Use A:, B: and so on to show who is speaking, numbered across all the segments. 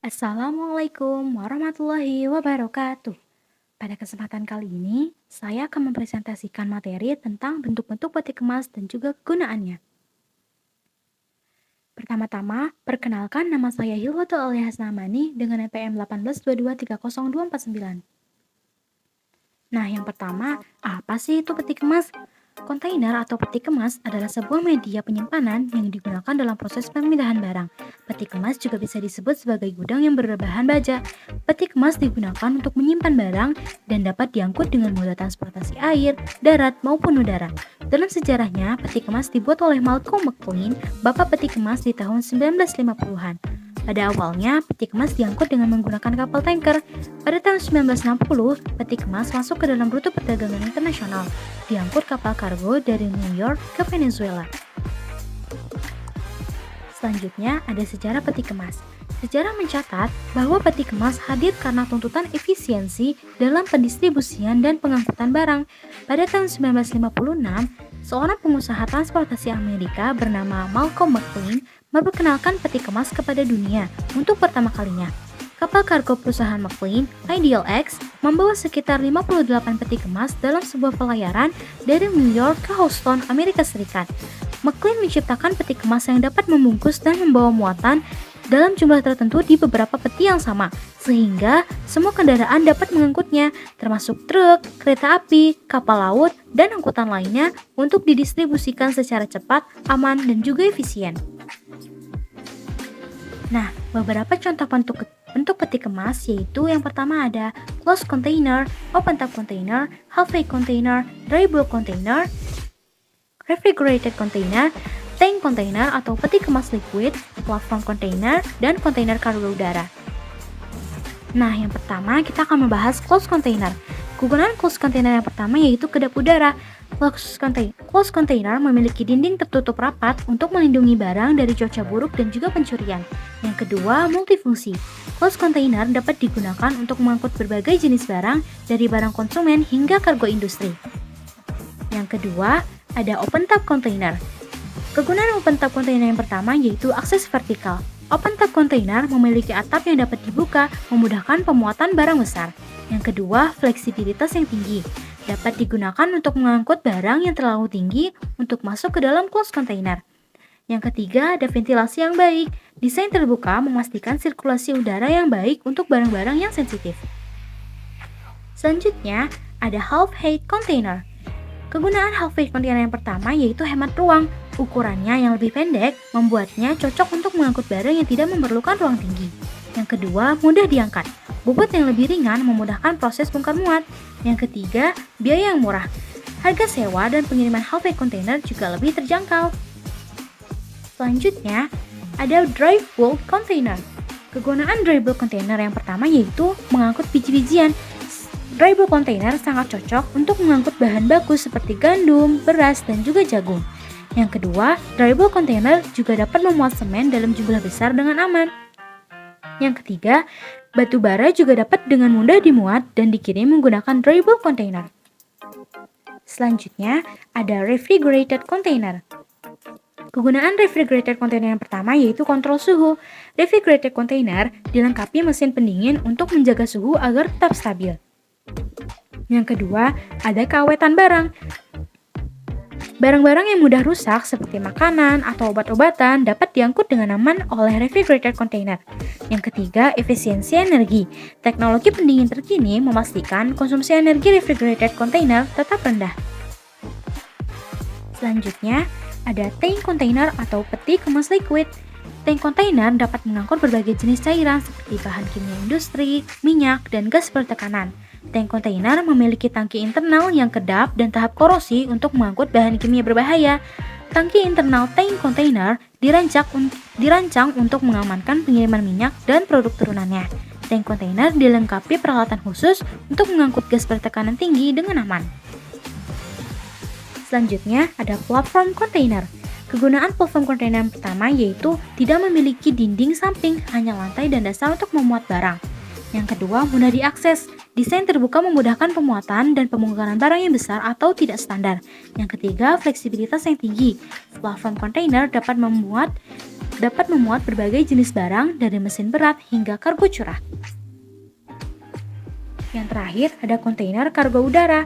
A: Assalamualaikum warahmatullahi wabarakatuh. Pada kesempatan kali ini, saya akan mempresentasikan materi tentang bentuk-bentuk peti kemas dan juga kegunaannya. Pertama-tama, perkenalkan nama saya Hilwatul Alias Namani dengan NPM 1822302449. Nah, yang pertama, apa sih itu peti kemas? Kontainer atau peti kemas adalah sebuah media penyimpanan yang digunakan dalam proses pemindahan barang. Peti kemas juga bisa disebut sebagai gudang yang berbahan baja. Peti kemas digunakan untuk menyimpan barang dan dapat diangkut dengan moda transportasi air, darat, maupun udara. Dalam sejarahnya, peti kemas dibuat oleh Malcolm McLean, bapak peti kemas di tahun 1950-an. Pada awalnya, peti kemas diangkut dengan menggunakan kapal tanker. Pada tahun 1960, peti kemas masuk ke dalam rute perdagangan internasional, diangkut kapal kargo dari New York ke Venezuela. Selanjutnya, ada sejarah peti kemas. Sejarah mencatat bahwa peti kemas hadir karena tuntutan efisiensi dalam pendistribusian dan pengangkutan barang. Pada tahun 1956, seorang pengusaha transportasi Amerika bernama Malcolm McLean memperkenalkan peti kemas kepada dunia untuk pertama kalinya. Kapal kargo perusahaan McLean, Ideal X, membawa sekitar 58 peti kemas dalam sebuah pelayaran dari New York ke Houston, Amerika Serikat. McLean menciptakan peti kemas yang dapat membungkus dan membawa muatan dalam jumlah tertentu di beberapa peti yang sama, sehingga semua kendaraan dapat mengangkutnya, termasuk truk, kereta api, kapal laut, dan angkutan lainnya untuk didistribusikan secara cepat, aman, dan juga efisien. Nah, beberapa contoh bentuk peti kemas yaitu yang pertama ada closed container, open top container, halfway container, dryable container, refrigerated container, tank container atau peti kemas liquid, platform container, dan kontainer kargo udara. Nah, yang pertama kita akan membahas closed container. Kegunaan closed container yang pertama yaitu kedap udara. Closed container memiliki dinding tertutup rapat untuk melindungi barang dari cuaca buruk dan juga pencurian. Yang kedua, multifungsi. Closed container dapat digunakan untuk mengangkut berbagai jenis barang dari barang konsumen hingga kargo industri. Yang kedua, ada open top container. Kegunaan open top container yang pertama yaitu akses vertikal. Open top container memiliki atap yang dapat dibuka, memudahkan pemuatan barang besar. Yang kedua, fleksibilitas yang tinggi. Dapat digunakan untuk mengangkut barang yang terlalu tinggi untuk masuk ke dalam closed container. Yang ketiga, ada ventilasi yang baik. Desain terbuka memastikan sirkulasi udara yang baik untuk barang-barang yang sensitif. Selanjutnya, ada half-height container. Kegunaan half-height container yang pertama yaitu hemat ruang. Ukurannya yang lebih pendek membuatnya cocok untuk mengangkut barang yang tidak memerlukan ruang tinggi. Yang kedua, mudah diangkat. Bobot yang lebih ringan memudahkan proses bongkar muat. Yang ketiga, biaya yang murah. Harga sewa dan pengiriman half-height container juga lebih terjangkau. Selanjutnya, ada dry bulk container. Kegunaan dry bulk container yang pertama yaitu mengangkut biji-bijian. Dry bulk container sangat cocok untuk mengangkut bahan baku seperti gandum, beras, dan juga jagung. Yang kedua, dry bulk container juga dapat memuat semen dalam jumlah besar dengan aman. Yang ketiga, batu bara juga dapat dengan mudah dimuat dan dikirim menggunakan dry bulk container. Selanjutnya, ada refrigerated container. Kegunaan refrigerated container yang pertama yaitu kontrol suhu. Refrigerated container dilengkapi mesin pendingin untuk menjaga suhu agar tetap stabil. Yang kedua, ada keawetan barang. Barang-barang yang mudah rusak seperti makanan atau obat-obatan dapat diangkut dengan aman oleh refrigerated container. Yang ketiga, efisiensi energi. Teknologi pendingin terkini memastikan konsumsi energi refrigerated container tetap rendah. Selanjutnya, ada tank container atau peti kemas liquid. Tank container dapat mengangkut berbagai jenis cairan seperti bahan kimia industri, minyak, dan gas bertekanan. Tank container memiliki tangki internal yang kedap dan tahap korosi untuk mengangkut bahan kimia berbahaya. Tangki internal tank container dirancang untuk mengamankan pengiriman minyak dan produk turunannya. Tank container dilengkapi peralatan khusus untuk mengangkut gas bertekanan tinggi dengan aman. Selanjutnya, ada platform container. Kegunaan platform container yang pertama yaitu tidak memiliki dinding samping, hanya lantai dan dasar untuk memuat barang. Yang kedua, mudah diakses. Desain terbuka memudahkan pemuatan dan pembongkaran barang yang besar atau tidak standar. Yang ketiga, fleksibilitas yang tinggi. Platform container dapat memuat dapat memuat berbagai jenis barang dari mesin berat hingga kargo curah. Yang terakhir ada kontainer kargo udara.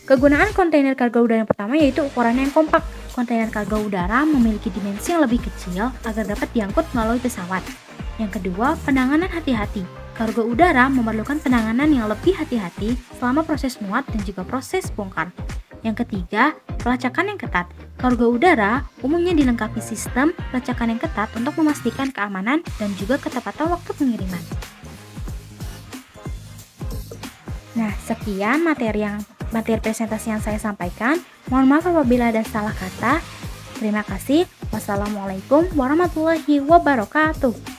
A: Kegunaan kontainer kargo udara yang pertama yaitu ukurannya yang kompak. Kontainer kargo udara memiliki dimensi yang lebih kecil agar dapat diangkut melalui pesawat. Yang kedua, penanganan hati-hati. Kargo udara memerlukan penanganan yang lebih hati-hati selama proses muat dan juga proses bongkar. Yang ketiga, pelacakan yang ketat. Kargo udara umumnya dilengkapi sistem pelacakan yang ketat untuk memastikan keamanan dan juga ketepatan waktu pengiriman. Nah, sekian materi presentasi yang saya sampaikan. Mohon maaf apabila ada salah kata. Terima kasih. Wassalamualaikum warahmatullahi wabarakatuh.